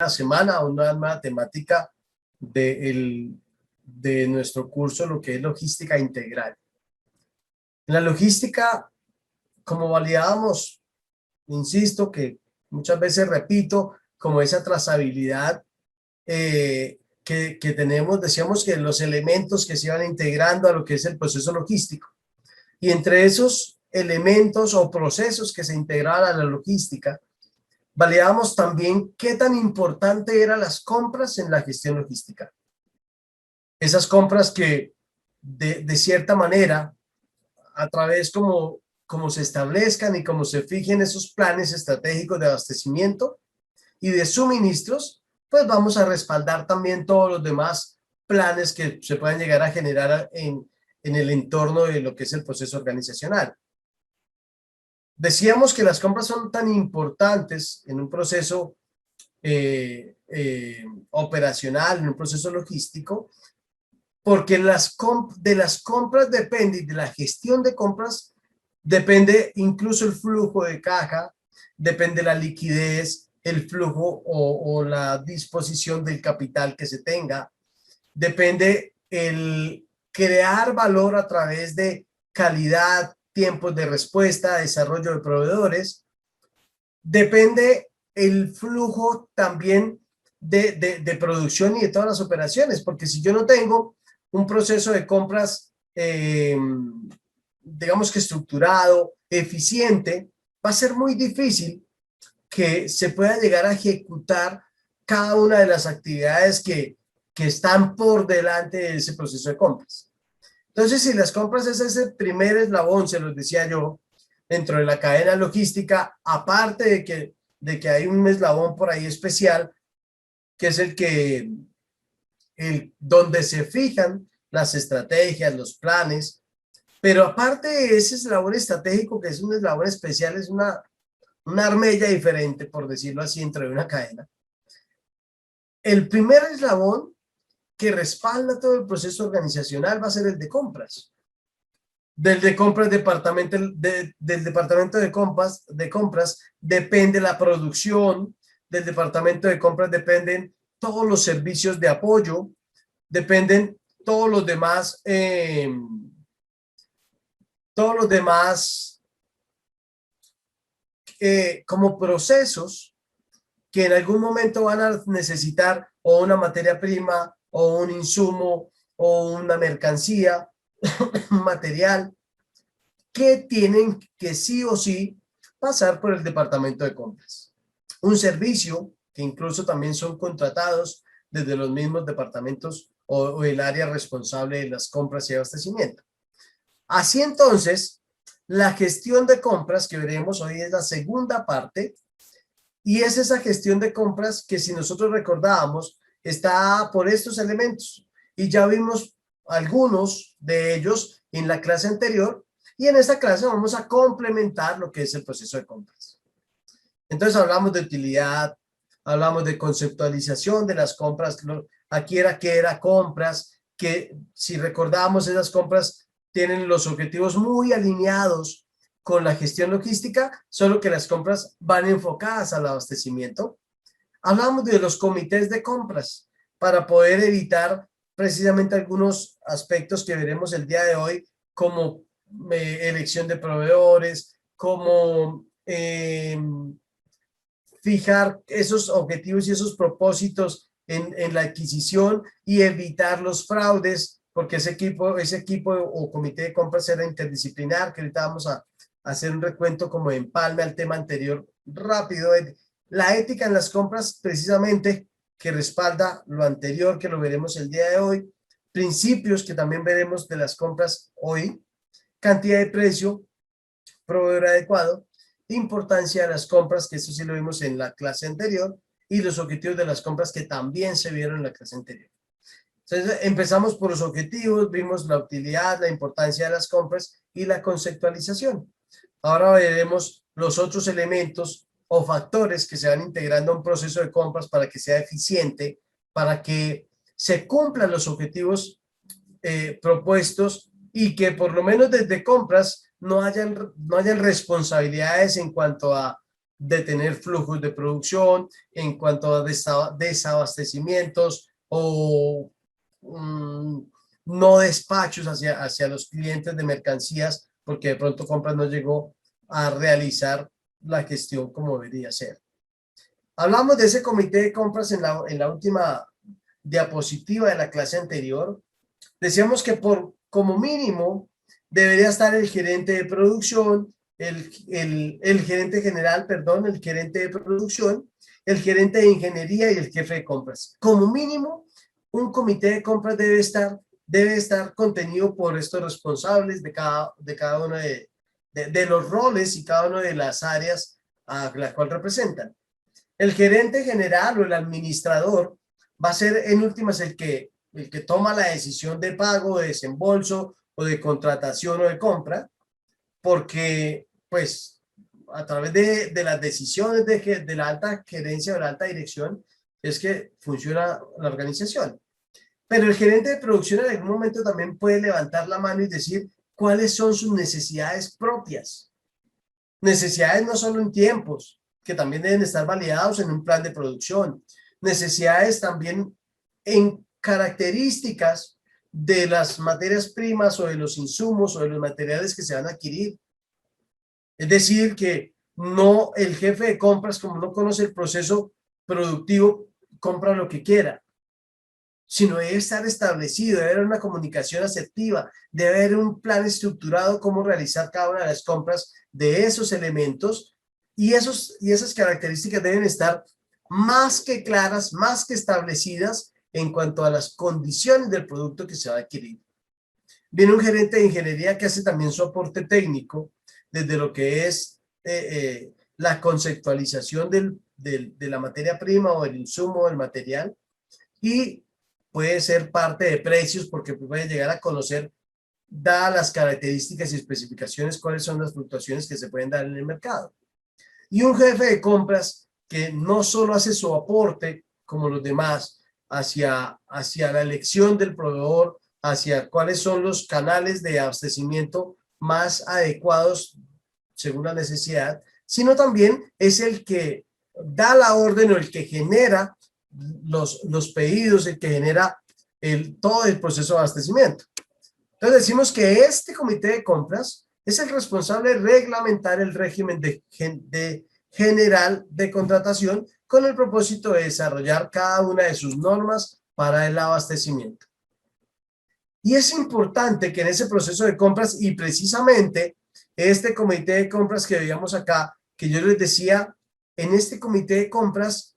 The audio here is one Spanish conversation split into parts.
semana, una nueva temática de nuestro curso, lo que es logística integral. En la logística, como validábamos, insisto, que muchas veces repito, como esa trazabilidad que tenemos, decíamos que los elementos que se iban integrando a lo que es el proceso logístico. Y entre esos elementos o procesos que se integraban a la logística, validamos también qué tan importante eran las compras en la gestión logística. Esas compras que de cierta manera, a través como se establezcan y como se fijen esos planes estratégicos de abastecimiento y de suministros, pues vamos a respaldar también todos los demás planes que se puedan llegar a generar en el entorno de lo que es el proceso organizacional. Decíamos que las compras son tan importantes en un proceso operacional, en un proceso logístico, porque de las compras depende, y de la gestión de compras depende incluso el flujo de caja, depende la liquidez, el flujo o la disposición del capital que se tenga, depende el crear valor a través de calidad, tiempos de respuesta, desarrollo de proveedores, depende el flujo también de producción y de todas las operaciones, porque si yo no tengo un proceso de compras, digamos que estructurado, eficiente, va a ser muy difícil que se pueda llegar a ejecutar cada una de las actividades que están por delante de ese proceso de compras. Entonces, si las compras es ese primer eslabón, se los decía yo, dentro de la cadena logística, aparte de que hay un eslabón por ahí especial, que es donde se fijan las estrategias, los planes, pero aparte de ese eslabón estratégico, que es un eslabón especial, es una armella diferente, por decirlo así, dentro de una cadena. El primer eslabón que respalda todo el proceso organizacional va a ser el de compras. Del departamento de compras depende la producción, del departamento de compras dependen todos los servicios de apoyo, dependen todos los demás como procesos que en algún momento van a necesitar o una materia prima o un insumo o una mercancía, un material, que tienen que sí o sí pasar por el departamento de compras. Un servicio que incluso también son contratados desde los mismos departamentos o el área responsable de las compras y abastecimiento. Así entonces, la gestión de compras que veremos hoy es la segunda parte, y es esa gestión de compras que, si nosotros recordábamos, está por estos elementos, y ya vimos algunos de ellos en la clase anterior, y en esta clase vamos a complementar lo que es el proceso de compras. Entonces hablamos de utilidad, hablamos de conceptualización de las compras, aquí era que era compras, que si recordamos esas compras tienen los objetivos muy alineados con la gestión logística, solo que las compras van enfocadas al abastecimiento. Hablamos de los comités de compras para poder evitar precisamente algunos aspectos que veremos el día de hoy, como elección de proveedores, como fijar esos objetivos y esos propósitos en la adquisición y evitar los fraudes, porque ese equipo o comité de compras era interdisciplinar, que ahorita vamos a hacer un recuento como de empalme al tema anterior rápido. La ética en las compras, precisamente, que respalda lo anterior, que lo veremos el día de hoy. Principios que también veremos de las compras hoy. Cantidad de precio, proveedor adecuado, importancia de las compras, que eso sí lo vimos en la clase anterior, y los objetivos de las compras, que también se vieron en la clase anterior. Entonces empezamos por los objetivos, vimos la utilidad, la importancia de las compras y la conceptualización. Ahora veremos los otros elementos o factores que se van integrando a un proceso de compras para que sea eficiente, para que se cumplan los objetivos propuestos, y que por lo menos desde compras no hayan responsabilidades en cuanto a detener flujos de producción, en cuanto a desabastecimientos o no despachos hacia los clientes de mercancías, porque de pronto compras no llegó a realizar la gestión como debería ser. Hablamos de ese comité de compras en la última diapositiva de la clase anterior. Decíamos que como mínimo debería estar el gerente de producción, el gerente general, perdón, el gerente de producción, el gerente de ingeniería y el jefe de compras. Como mínimo, un comité de compras debe estar contenido por estos responsables de cada uno de los roles y cada una de las áreas a la cual representan. El gerente general o el administrador va a ser en últimas el que toma la decisión de pago, de desembolso o de contratación o de compra, porque pues a través de las decisiones de la alta gerencia o de la alta dirección es que funciona la organización. Pero el gerente de producción en algún momento también puede levantar la mano y decir cuáles son sus necesidades propias. Necesidades no solo en tiempos, que también deben estar validados en un plan de producción. Necesidades también en características de las materias primas o de los insumos o de los materiales que se van a adquirir. Es decir, que no el jefe de compras, como no conoce el proceso productivo, compra lo que quiera, sino debe estar establecido, debe haber una comunicación asertiva, debe haber un plan estructurado cómo realizar cada una de las compras de esos elementos y esas características deben estar más que claras, más que establecidas en cuanto a las condiciones del producto que se va a adquirir. Viene un gerente de ingeniería que hace también su aporte técnico desde lo que es la conceptualización de la materia prima o el insumo del material y puede ser parte de precios porque puede llegar a conocer, dadas las características y especificaciones, cuáles son las fluctuaciones que se pueden dar en el mercado. Y un jefe de compras que no solo hace su aporte como los demás hacia la elección del proveedor, hacia cuáles son los canales de abastecimiento más adecuados según la necesidad, sino también es el que da la orden o el que genera los pedidos, el que genera todo el proceso de abastecimiento. Entonces decimos que este comité de compras es el responsable de reglamentar el régimen general de contratación con el propósito de desarrollar cada una de sus normas para el abastecimiento. Y es importante que en ese proceso de compras y precisamente este comité de compras que veíamos acá, que yo les decía, en este comité de compras,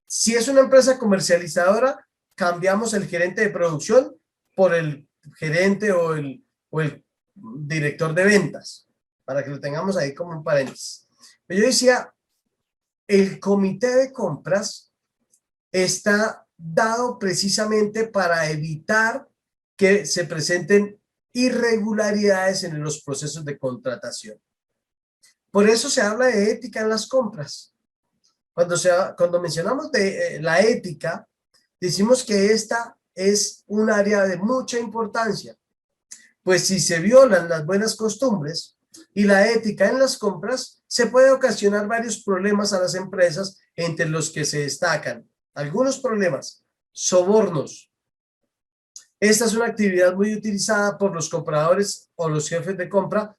si es una empresa comercializadora, cambiamos el gerente de producción por el gerente o el director de ventas, para que lo tengamos ahí como un paréntesis. Pero yo decía, el comité de compras está dado precisamente para evitar que se presenten irregularidades en los procesos de contratación. Por eso se habla de ética en las compras. Cuando mencionamos de la ética, decimos que esta es un área de mucha importancia, pues si se violan las buenas costumbres y la ética en las compras, se puede ocasionar varios problemas a las empresas, entre los que se destacan algunos problemas: sobornos. Esta es una actividad muy utilizada por los compradores o los jefes de compra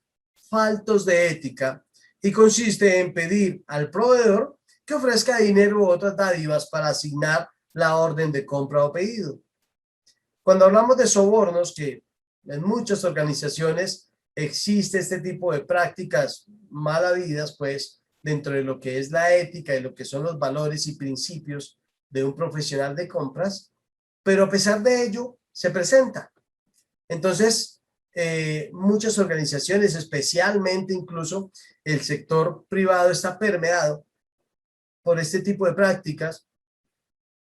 faltos de ética y consiste en pedir al proveedor que ofrezca dinero u otras dádivas para asignar la orden de compra o pedido. Cuando hablamos de sobornos, que en muchas organizaciones existe este tipo de prácticas mal habidas, pues dentro de lo que es la ética y lo que son los valores y principios de un profesional de compras, pero a pesar de ello se presenta. Entonces, muchas organizaciones, especialmente incluso el sector privado, está permeado por este tipo de prácticas,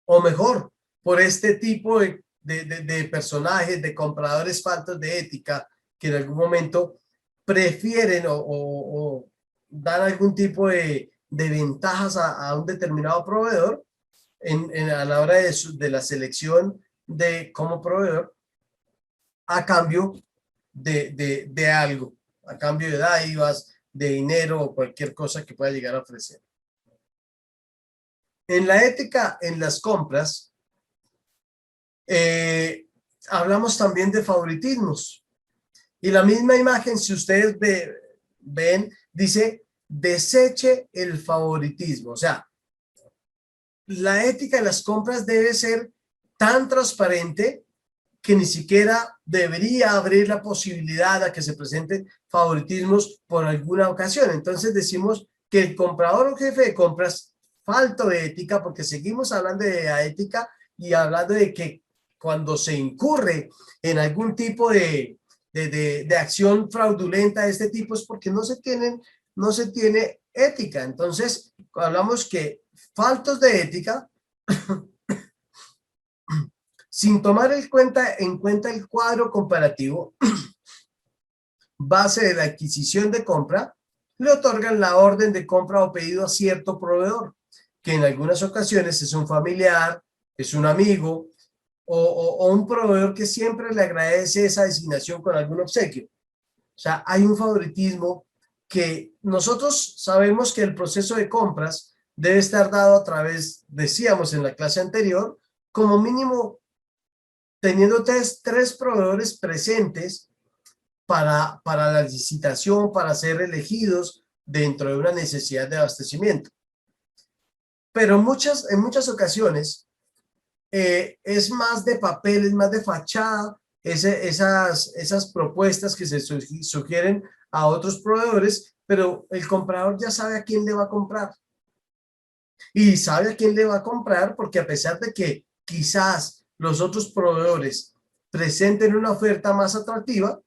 o mejor, por este tipo de personajes, de compradores faltos de ética, que en algún momento prefieren o dan algún tipo de ventajas a un determinado proveedor a la hora de la selección de como proveedor a cambio de algo, a cambio de dádivas, de dinero o cualquier cosa que pueda llegar a ofrecer. En la ética en las compras, hablamos también de favoritismos. Y la misma imagen, si ustedes ven, dice, deseche el favoritismo. O sea, la ética de las compras debe ser tan transparente que ni siquiera debería abrir la posibilidad a que se presenten favoritismos por alguna ocasión. Entonces decimos que el comprador o jefe de compras falto de ética, porque seguimos hablando de ética y hablando de que cuando se incurre en algún tipo de acción fraudulenta de este tipo es porque no se tiene ética. Entonces, hablamos que faltos de ética sin tomar en cuenta el cuadro comparativo base de la adquisición de compra, le otorgan la orden de compra o pedido a cierto proveedor, que en algunas ocasiones es un familiar, es un amigo o un proveedor que siempre le agradece esa designación con algún obsequio. O sea, hay un favoritismo que nosotros sabemos que el proceso de compras debe estar dado a través, decíamos en la clase anterior, como mínimo teniendo tres proveedores presentes para la licitación, para ser elegidos dentro de una necesidad de abastecimiento. Pero en muchas ocasiones es más de papel, es más de fachada, esas propuestas que se sugieren a otros proveedores, pero el comprador ya sabe a quién le va a comprar. Y sabe a quién le va a comprar porque a pesar de que quizás los otros proveedores presenten una oferta más atractiva,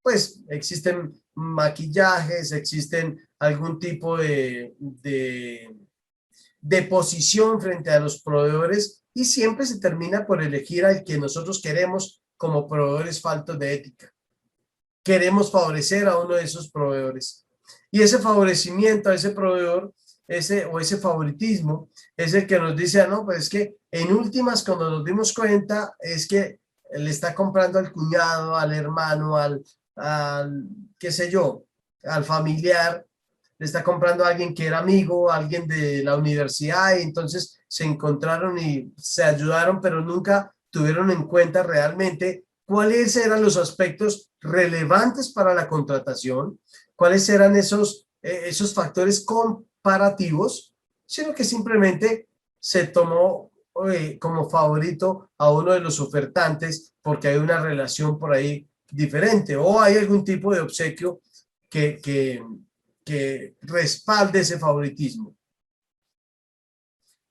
pues existen maquillajes, existen algún tipo de posición frente a los proveedores y siempre se termina por elegir al que nosotros queremos como proveedores faltos de ética. Queremos favorecer a uno de esos proveedores. Y ese favorecimiento a ese proveedor, ese favoritismo, es el que nos dice, no, pues es que en últimas, cuando nos dimos cuenta, es que le está comprando al cuñado, al hermano, al qué sé yo, al familiar, le está comprando a alguien que era amigo, alguien de la universidad, y entonces se encontraron y se ayudaron, pero nunca tuvieron en cuenta realmente cuáles eran los aspectos relevantes para la contratación, cuáles eran esos factores comparativos, sino que simplemente se tomó como favorito a uno de los ofertantes porque hay una relación por ahí diferente o hay algún tipo de obsequio que respalde ese favoritismo.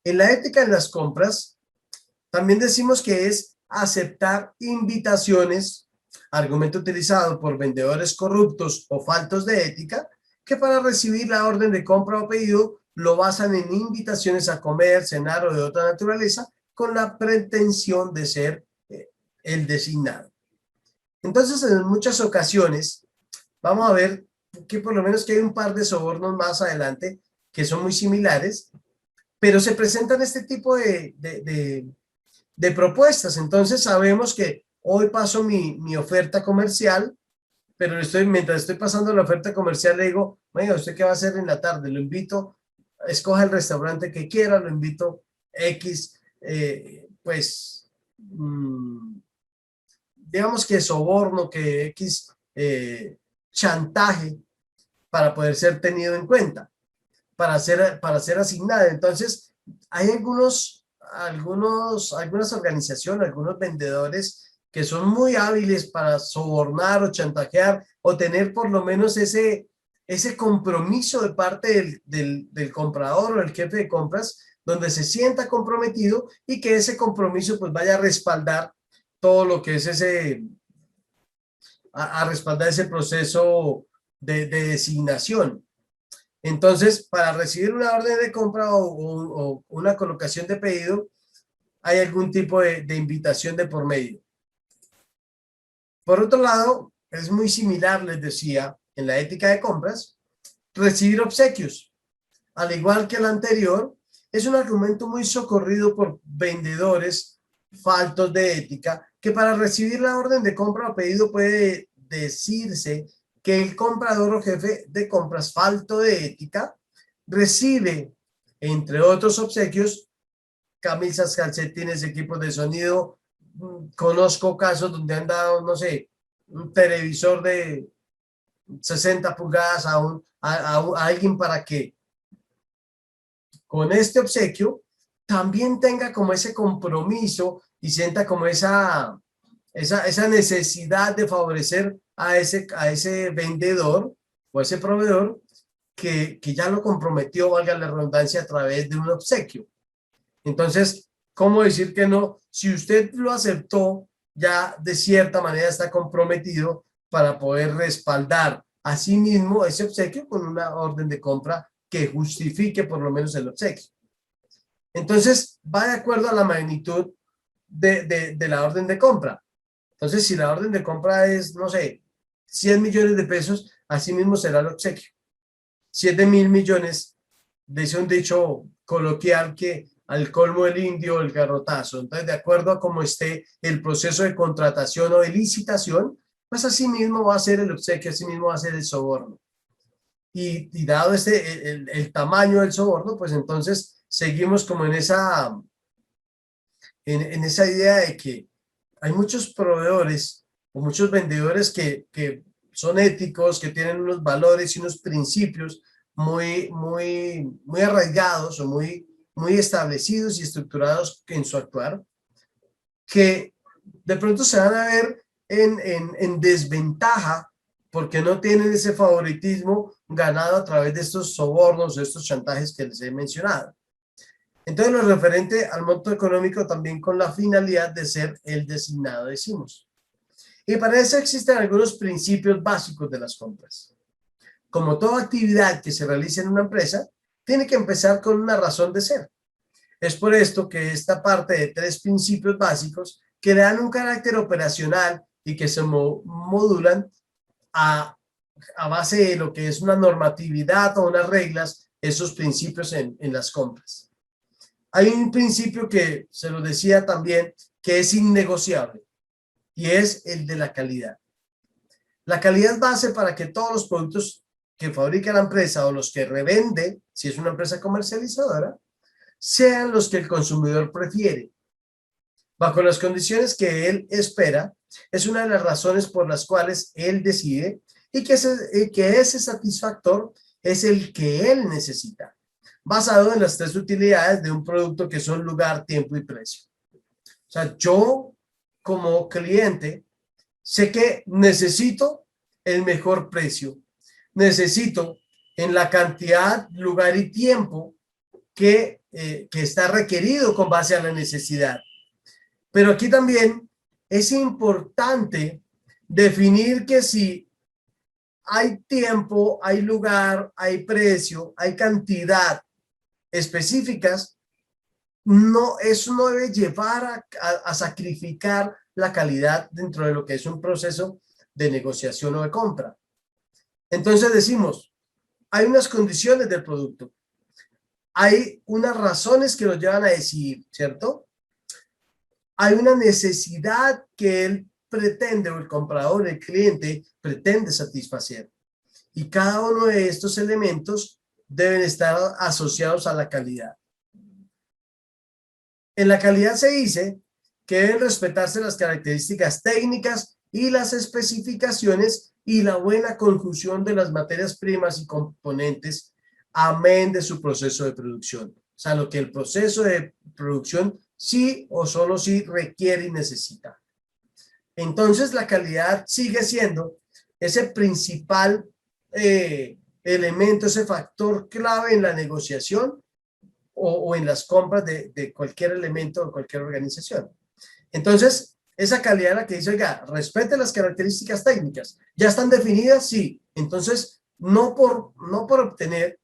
En la ética en las compras, también decimos que es aceptar invitaciones, argumento utilizado por vendedores corruptos o faltos de ética, que para recibir la orden de compra o pedido lo basan en invitaciones a comer, cenar o de otra naturaleza con la pretensión de ser el designado. Entonces, en muchas ocasiones, vamos a ver que por lo menos que hay un par de sobornos más adelante que son muy similares, pero se presentan este tipo de propuestas. Entonces sabemos que hoy paso mi oferta comercial, pero mientras estoy pasando la oferta comercial le digo, venga, ¿usted qué va a hacer en la tarde? Lo invito, escoja el restaurante que quiera, lo invito X, pues, digamos que soborno, que X chantaje para poder ser tenido en cuenta, para ser asignado. Entonces, hay algunas organizaciones, algunos vendedores que son muy hábiles para sobornar o chantajear o tener por lo menos ese compromiso de parte del comprador o el jefe de compras, donde se sienta comprometido y que ese compromiso pues vaya a respaldar todo lo que es a respaldar ese proceso de designación. Entonces, para recibir una orden de compra o una colocación de pedido, hay algún tipo de invitación de por medio. Por otro lado, es muy similar, les decía, en la ética de compras, recibir obsequios. Al igual que el anterior, es un argumento muy socorrido por vendedores faltos de ética, que para recibir la orden de compra o pedido puede decirse que el comprador o jefe de compras falto de ética recibe, entre otros obsequios, camisas, calcetines, equipos de sonido. Conozco casos donde han dado, no sé, un televisor de 60 pulgadas a alguien para que con este obsequio también tenga como ese compromiso y sienta como esa necesidad de favorecer a ese vendedor o a ese proveedor que ya lo comprometió, valga la redundancia, a través de un obsequio. Entonces, ¿cómo decir que no? Si usted lo aceptó, ya de cierta manera está comprometido para poder respaldar a sí mismo ese obsequio con una orden de compra que justifique por lo menos el obsequio. Entonces, va de acuerdo a la magnitud de la orden de compra. Entonces, si la orden de compra es, no sé, 100 millones de pesos, así mismo será el obsequio. 7.000 millones, dice un dicho coloquial que al colmo del indio, el garrotazo. Entonces, de acuerdo a cómo esté el proceso de contratación o de licitación, pues así mismo va a ser el obsequio, así mismo va a ser el soborno. Y dado el tamaño del soborno, pues entonces seguimos como en esa idea de que hay muchos proveedores o muchos vendedores que son éticos, que tienen unos valores y unos principios muy arraigados o muy establecidos y estructurados en su actuar, que de pronto se van a ver en desventaja porque no tienen ese favoritismo ganado a través de estos sobornos, de estos chantajes que les he mencionado. Entonces, lo referente al monto económico también con la finalidad de ser el designado, decimos. Y para eso existen algunos principios básicos de las compras. Como toda actividad que se realice en una empresa, tiene que empezar con una razón de ser. Es por esto que esta parte de 3 principios básicos que le dan un carácter operacional y que se modulan a base de lo que es una normatividad o unas reglas, esos principios en las compras. Hay un principio que se lo decía también, que es innegociable, y es el de la calidad. La calidad base para que todos los productos que fabrica la empresa o los que revende, si es una empresa comercializadora, sean los que el consumidor prefiere, bajo las condiciones que él espera. Es una de las razones por las cuales él decide y que ese satisfactor es el que él necesita, basado en las 3 utilidades de un producto que son lugar, tiempo y precio. O sea, yo como cliente sé que necesito el mejor precio, necesito en la cantidad, lugar y tiempo que está requerido con base a la necesidad. Pero aquí también es importante definir que si hay tiempo, hay lugar, hay precio, hay cantidad específicas, no, eso no debe llevar a sacrificar la calidad dentro de lo que es un proceso de negociación o de compra. Entonces decimos, hay unas condiciones del producto, hay unas razones que nos llevan a decidir, ¿cierto? Hay una necesidad que él pretende, o el comprador, el cliente, pretende satisfacer. Y cada uno de estos elementos deben estar asociados a la calidad. En la calidad se dice que deben respetarse las características técnicas y las especificaciones y la buena conjunción de las materias primas y componentes, amén de su proceso de producción. O sea, lo que el proceso de producción sí o solo sí requiere y necesita. Entonces, la calidad sigue siendo ese principal elemento, ese factor clave en la negociación o en las compras de cualquier elemento o cualquier organización. Entonces, esa calidad la que dice, oiga, respete las características técnicas. ¿Ya están definidas? Sí. Entonces, no por obtener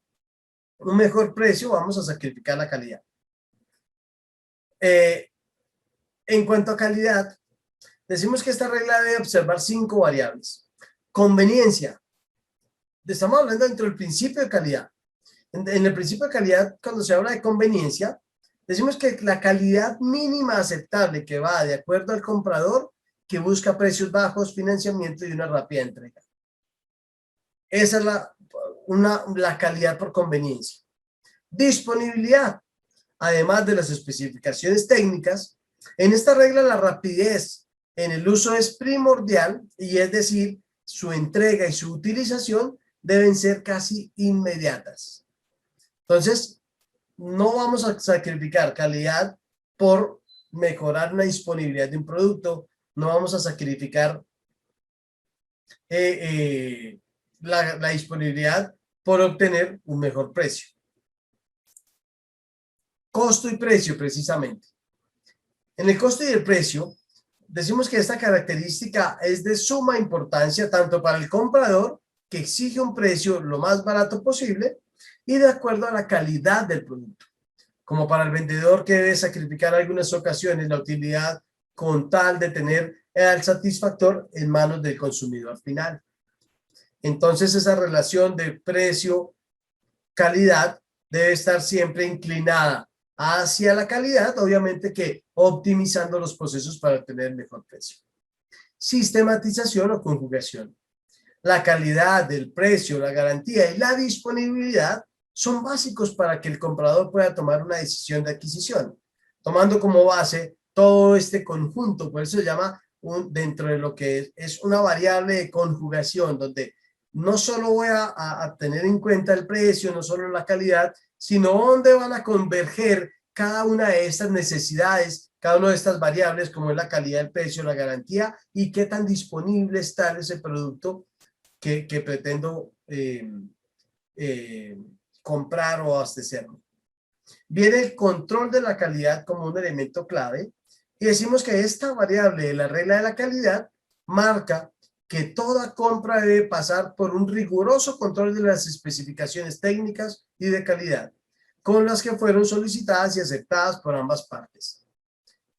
un mejor precio vamos a sacrificar la calidad. En cuanto a calidad, decimos que esta regla debe observar 5 variables. Conveniencia. Estamos hablando dentro del principio de calidad. En el principio de calidad, cuando se habla de conveniencia, decimos que la calidad mínima aceptable que va de acuerdo al comprador que busca precios bajos, financiamiento y una rápida entrega. Esa es la calidad por conveniencia. Disponibilidad. Además de las especificaciones técnicas, en esta regla la rapidez en el uso es primordial, y es decir, su entrega y su utilización deben ser casi inmediatas. Entonces, no vamos a sacrificar calidad por mejorar la disponibilidad de un producto, no vamos a sacrificar la disponibilidad por obtener un mejor precio. Costo y precio, precisamente. En el costo y el precio, decimos que esta característica es de suma importancia tanto para el comprador, que exige un precio lo más barato posible y de acuerdo a la calidad del producto, como para el vendedor, que debe sacrificar en algunas ocasiones la utilidad con tal de tener el satisfactor en manos del consumidor final. Entonces, esa relación de precio-calidad debe estar siempre inclinada hacia la calidad, obviamente que optimizando los procesos para obtener el mejor precio. Sistematización o conjugación. La calidad, el precio, la garantía y la disponibilidad son básicos para que el comprador pueda tomar una decisión de adquisición, tomando como base todo este conjunto. Por eso se llama dentro de lo que es una variable de conjugación, donde no solo voy a tener en cuenta el precio, no solo la calidad, sino dónde van a converger cada una de estas necesidades, cada una de estas variables, como es la calidad, el precio, la garantía, y qué tan disponible está ese producto que pretendo comprar o abastecerme. Viene el control de la calidad como un elemento clave, y decimos que esta variable de la regla de la calidad marca que toda compra debe pasar por un riguroso control de las especificaciones técnicas y de calidad, con las que fueron solicitadas y aceptadas por ambas partes.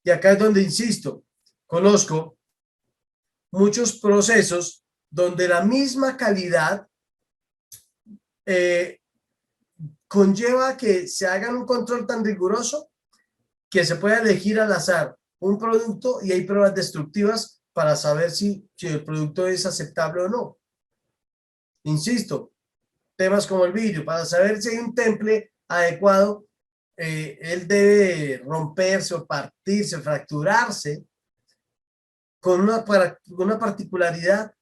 Y acá es donde insisto, conozco muchos procesos donde la misma calidad conlleva que se hagan un control tan riguroso que se pueda elegir al azar un producto y hay pruebas destructivas para saber si el producto es aceptable o no. Insisto, temas como el vidrio, para saber si hay un temple adecuado, él debe romperse o partirse, fracturarse con una particularidad,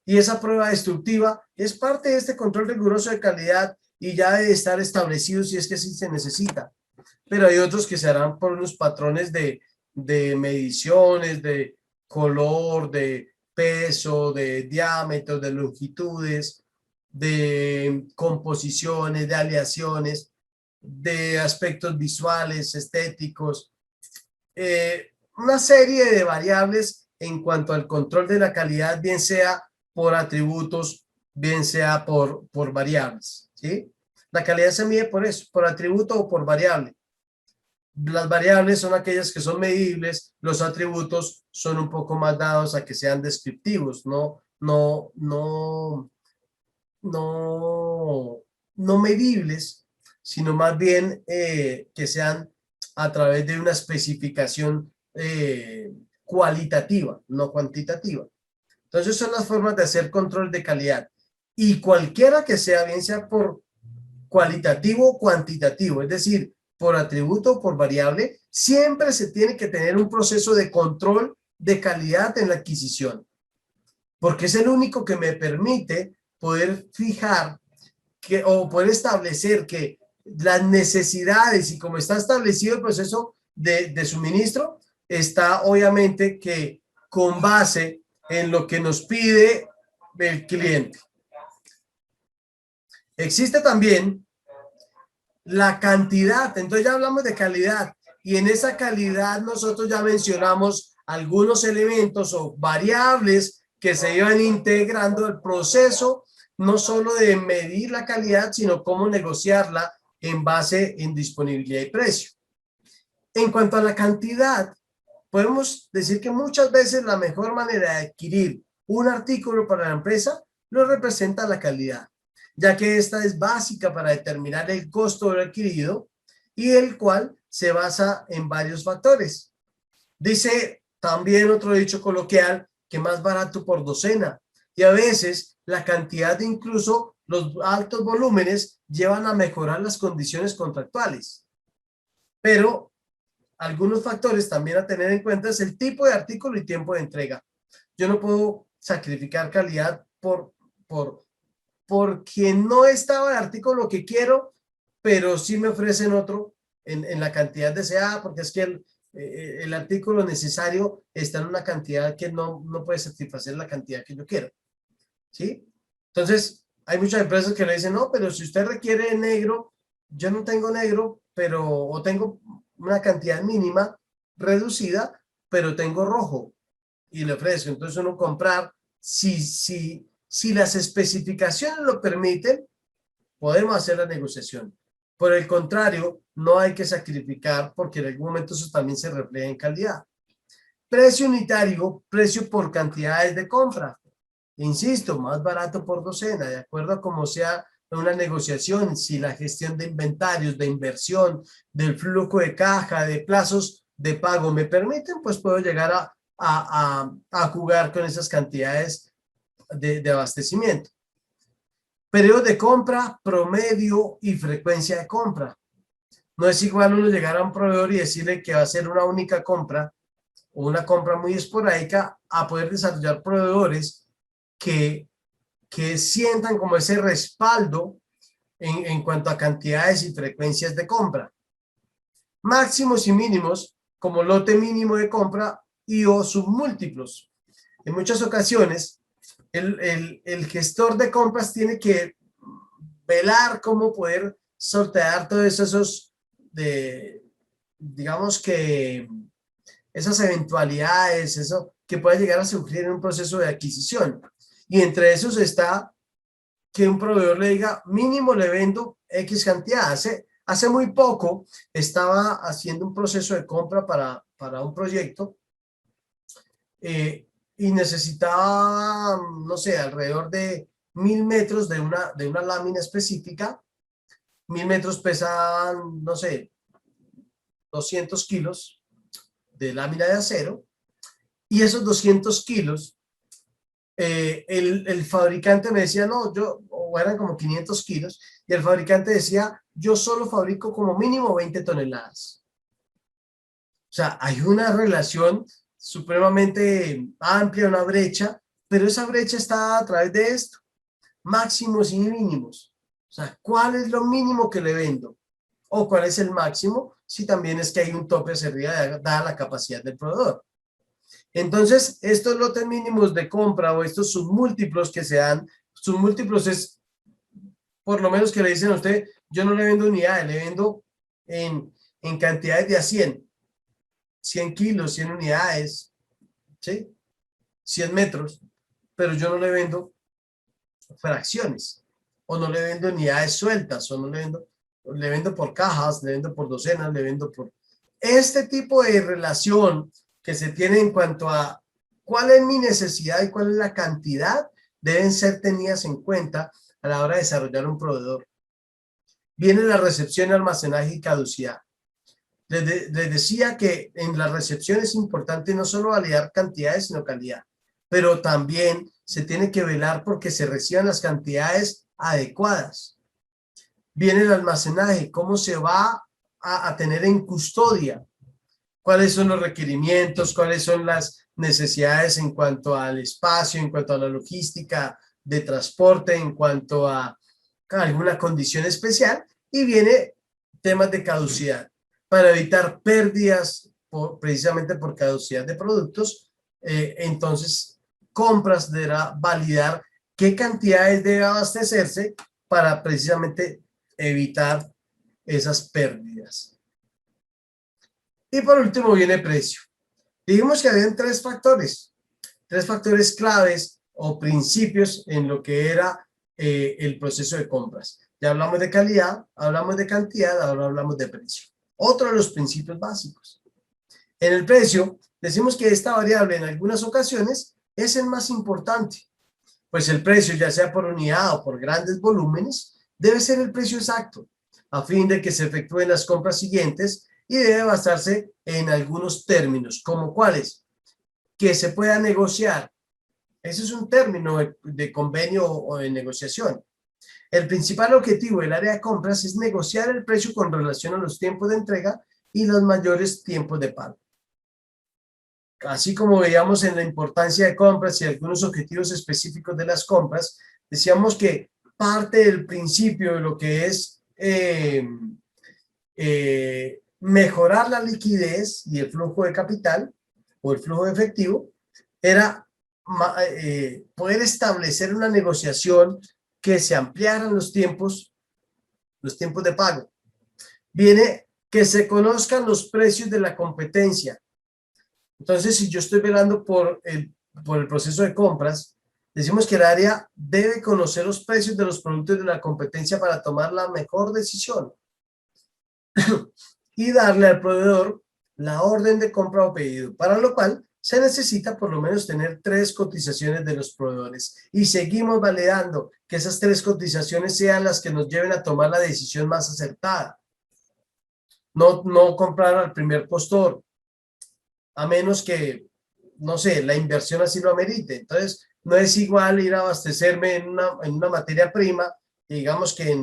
y esa prueba destructiva es parte de este control riguroso de calidad y ya debe estar establecido si es que sí se necesita. Pero hay otros que se harán por unos patrones de mediciones, de color, de peso, de diámetro, de longitudes, de composiciones, de aleaciones, de aspectos visuales, estéticos, una serie de variables en cuanto al control de la calidad, bien sea por atributos, bien sea por variables, ¿sí? La calidad se mide por eso, por atributo o por variable. Las variables son aquellas que son medibles, los atributos son un poco más dados a que sean descriptivos, no medibles, sino más bien que sean a través de una especificación cualitativa, no cuantitativa. Entonces son las formas de hacer control de calidad, y cualquiera que sea, bien sea por cualitativo o cuantitativo, es decir, por atributo o por variable, siempre se tiene que tener un proceso de control de calidad en la adquisición, porque es el único que me permite poder fijar o poder establecer que las necesidades, y como está establecido el proceso de suministro, está obviamente que con base en lo que nos pide el cliente. Existe también la cantidad, entonces ya hablamos de calidad, y en esa calidad nosotros ya mencionamos algunos elementos o variables que se iban integrando al proceso, no solo de medir la calidad, sino cómo negociarla en base en disponibilidad y precio. En cuanto a la cantidad, podemos decir que muchas veces la mejor manera de adquirir un artículo para la empresa lo representa la calidad, ya que esta es básica para determinar el costo del adquirido, y el cual se basa en varios factores. Dice también otro dicho coloquial que más barato por docena. Y a veces la cantidad de incluso los altos volúmenes llevan a mejorar las condiciones contractuales. Pero algunos factores también a tener en cuenta es el tipo de artículo y tiempo de entrega. Yo no puedo sacrificar calidad porque no estaba el artículo que quiero, pero sí me ofrecen otro en la cantidad deseada, porque es que el artículo necesario está en una cantidad que no puede satisfacer la cantidad que yo quiero. ¿Sí? Entonces, hay muchas empresas que le dicen, no, pero si usted requiere negro, yo no tengo negro, o tengo una cantidad mínima reducida, pero tengo rojo y le ofrezco. Entonces uno comprar, si las especificaciones lo permiten, podemos hacer la negociación. Por el contrario, no hay que sacrificar porque en algún momento eso también se refleja en calidad. Precio unitario, precio por cantidades de compra. Insisto, más barato por docena, de acuerdo a cómo sea una negociación, si la gestión de inventarios, de inversión, del flujo de caja, de plazos de pago me permiten, pues puedo llegar a jugar con esas cantidades de abastecimiento. Periodo de compra, promedio y frecuencia de compra. No es igual uno llegar a un proveedor y decirle que va a hacer una única compra o una compra muy esporádica a poder desarrollar proveedores que sientan como ese respaldo en cuanto a cantidades y frecuencias de compra. Máximos y mínimos como lote mínimo de compra y o submúltiplos. En muchas ocasiones, el gestor de compras tiene que velar cómo poder sortear todos esos, digamos que esas eventualidades, eso que puede llegar a surgir en un proceso de adquisición. Y entre esos está que un proveedor le diga, mínimo le vendo X cantidad. Hace muy poco estaba haciendo un proceso de compra para un proyecto y necesitaba, no sé, alrededor de 1000 metros de una lámina específica. 1000 metros pesan, no sé, 200 kilos de lámina de acero. Y esos 200 kilos, el fabricante me decía, no, o eran como 500 kilos, y el fabricante decía, yo solo fabrico como mínimo 20 toneladas. O sea, hay una relación supremamente amplia, una brecha, pero esa brecha está a través de esto, máximos y mínimos. O sea, ¿cuál es lo mínimo que le vendo? ¿O cuál es el máximo? Si también es que hay un tope hacia arriba dada la capacidad del proveedor. Entonces, estos lotes mínimos de compra o estos submúltiplos que se dan, submúltiplos es por lo menos que le dicen a usted, yo no le vendo unidades, le vendo en cantidades de a 100 kilos, 100 unidades, ¿sí? 100 metros, pero yo no le vendo fracciones, o no le vendo unidades sueltas, o no le vendo por cajas, le vendo por docenas, le vendo por... Este tipo de relación que se tiene en cuanto a cuál es mi necesidad y cuál es la cantidad, deben ser tenidas en cuenta a la hora de desarrollar un proveedor. Viene la recepción, almacenaje y caducidad. Les decía que en la recepción es importante no solo validar cantidades, sino calidad, pero también se tiene que velar porque se reciban las cantidades adecuadas. Viene el almacenaje, cómo se va a tener en custodia, cuáles son los requerimientos, cuáles son las necesidades en cuanto al espacio, en cuanto a la logística de transporte, en cuanto a alguna condición especial, y viene temas de caducidad para evitar pérdidas precisamente por caducidad de productos. Entonces, compras deberá validar qué cantidades debe abastecerse para precisamente evitar esas pérdidas. Y por último viene precio. Dijimos que habían tres factores claves o principios en lo que era el proceso de compras. Ya hablamos de calidad, hablamos de cantidad, ahora hablamos de precio. Otro de los principios básicos. En el precio, decimos que esta variable en algunas ocasiones es el más importante, pues el precio, ya sea por unidad o por grandes volúmenes, debe ser el precio exacto, a fin de que se efectúen las compras siguientes y debe basarse en algunos términos, como cuáles, que se pueda negociar Ese es un término de convenio o de negociación. El principal objetivo del área de compras es negociar el precio con relación a los tiempos de entrega y los mayores tiempos de pago. Así como veíamos en la importancia de compras y algunos objetivos específicos de las compras, decíamos que parte del principio de lo que es mejorar la liquidez y el flujo de capital o el flujo de efectivo era poder establecer una negociación que se ampliaran los tiempos de pago. Viene que se conozcan los precios de la competencia. Entonces, si yo estoy velando por el proceso de compras, decimos que el área debe conocer los precios de los productos de la competencia para tomar la mejor decisión y darle al proveedor la orden de compra o pedido, para lo cual se necesita por lo menos tener 3 cotizaciones de los proveedores y seguimos validando que esas 3 cotizaciones sean las que nos lleven a tomar la decisión más acertada. No comprar al primer postor, a menos que, no sé, la inversión así lo amerite. Entonces, no es igual ir a abastecerme en una materia prima, y digamos que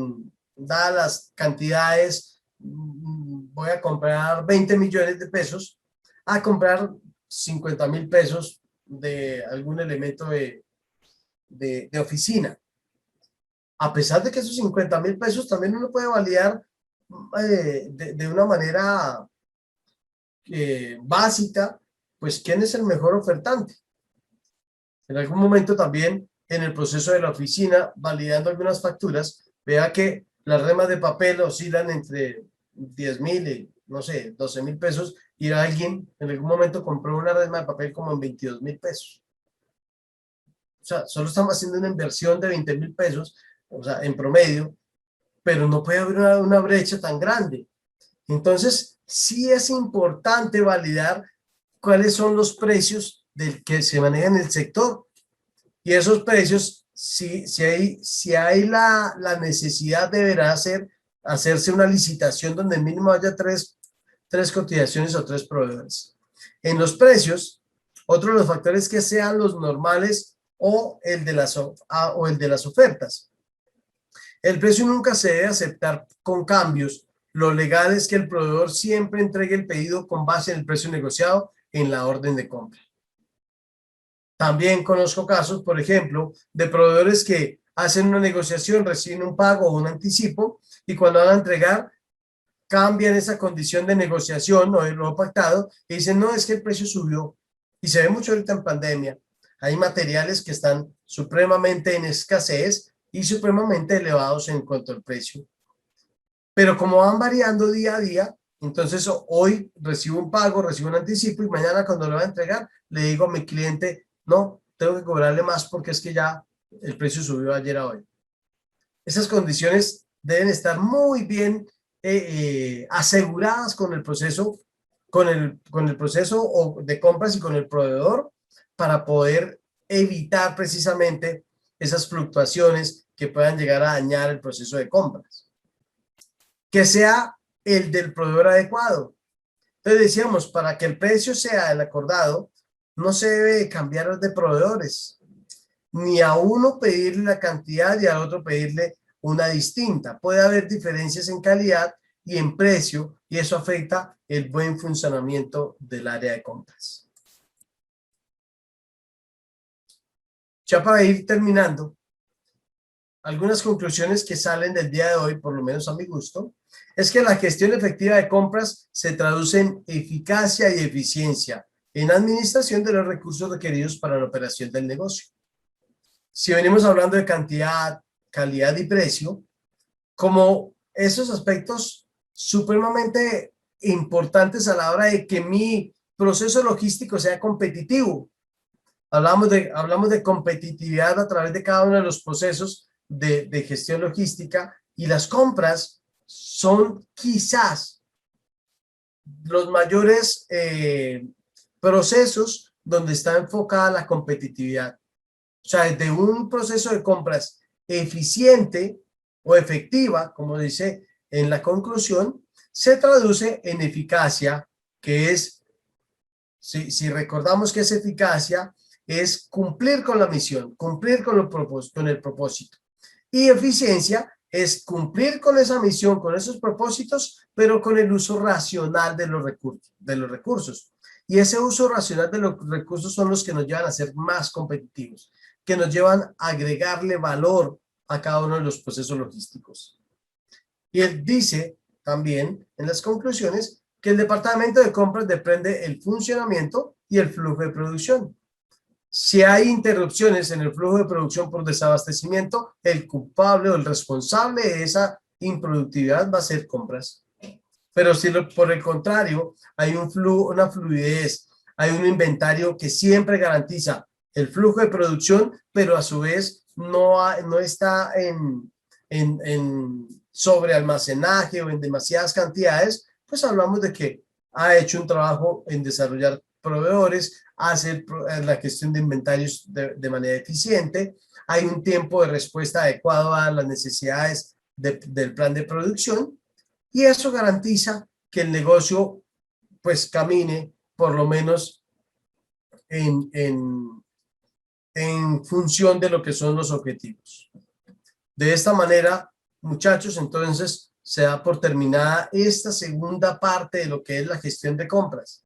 dadas las cantidades, voy a comprar 20 millones de pesos, a comprar 50,000 pesos de algún elemento de oficina. A pesar de que esos 50,000 pesos también uno puede validar de una manera básica, pues quién es el mejor ofertante. En algún momento también en el proceso de la oficina, validando algunas facturas, vea que las remas de papel oscilan entre 10,000 y, no sé, 12,000 pesos, y alguien en algún momento compró una rema de papel como en 22,000 pesos. O sea, solo estamos haciendo una inversión de 20,000 pesos, o sea, en promedio, pero no puede haber una brecha tan grande. Entonces, sí es importante validar cuáles son los precios del que se manejan en el sector. Y esos precios, si hay la necesidad, deberá hacerse una licitación donde mínimo haya tres cotizaciones o 3 proveedores. En los precios, otro de los factores que sean los normales o el de las ofertas. El precio nunca se debe aceptar con cambios. Lo legal es que el proveedor siempre entregue el pedido con base en el precio negociado en la orden de compra. También conozco casos, por ejemplo, de proveedores que hacen una negociación, reciben un pago o un anticipo y cuando van a entregar cambian esa condición de negociación o de lo pactado y dicen, no, es que el precio subió. Y se ve mucho ahorita en pandemia. Hay materiales que están supremamente en escasez y supremamente elevados en cuanto al precio. Pero como van variando día a día, entonces hoy recibo un pago, recibo un anticipo y mañana cuando lo voy a entregar, le digo a mi cliente, no, tengo que cobrarle más porque es que ya el precio subió ayer a hoy. Esas condiciones deben estar muy bien aseguradas con el proceso, con el proceso de compras y con el proveedor para poder evitar precisamente esas fluctuaciones que puedan llegar a dañar el proceso de compras. Que sea el del proveedor adecuado. Entonces decíamos, para que el precio sea el acordado, no se debe cambiar de proveedores, ni a uno pedirle la cantidad y al otro pedirle una distinta. Puede haber diferencias en calidad y en precio y eso afecta el buen funcionamiento del área de compras. Ya para ir terminando, algunas conclusiones que salen del día de hoy, por lo menos a mi gusto, es que la gestión efectiva de compras se traduce en eficacia y eficiencia en administración de los recursos requeridos para la operación del negocio. Si venimos hablando de cantidad, calidad y precio, como esos aspectos supremamente importantes a la hora de que mi proceso logístico sea competitivo. Hablamos de competitividad a través de cada uno de los procesos de gestión logística y las compras son quizás los mayores procesos donde está enfocada la competitividad. O sea, desde un proceso de compras eficiente o efectiva, como dice en la conclusión, se traduce en eficacia, que es, si recordamos que es eficacia, es cumplir con la misión, cumplir con el propósito. Y eficiencia es cumplir con esa misión, con esos propósitos, pero con el uso racional de los recursos. Y ese uso racional de los recursos son los que nos llevan a ser más competitivos, que nos llevan a agregarle valor a cada uno de los procesos logísticos. Y él dice también en las conclusiones que el departamento de compras depende el funcionamiento y el flujo de producción. Si hay interrupciones en el flujo de producción por desabastecimiento, el culpable o el responsable de esa improductividad va a ser compras. Pero si por el contrario hay una fluidez, hay un inventario que siempre garantiza el flujo de producción, pero a su vez no está en sobrealmacenaje o en demasiadas cantidades, pues hablamos de que ha hecho un trabajo en desarrollar proveedores, hacer la gestión de inventarios de manera eficiente, hay un tiempo de respuesta adecuado a las necesidades del plan de producción, y eso garantiza que el negocio pues camine por lo menos en función de lo que son los objetivos. De esta manera, muchachos, entonces se da por terminada esta segunda parte de lo que es la gestión de compras.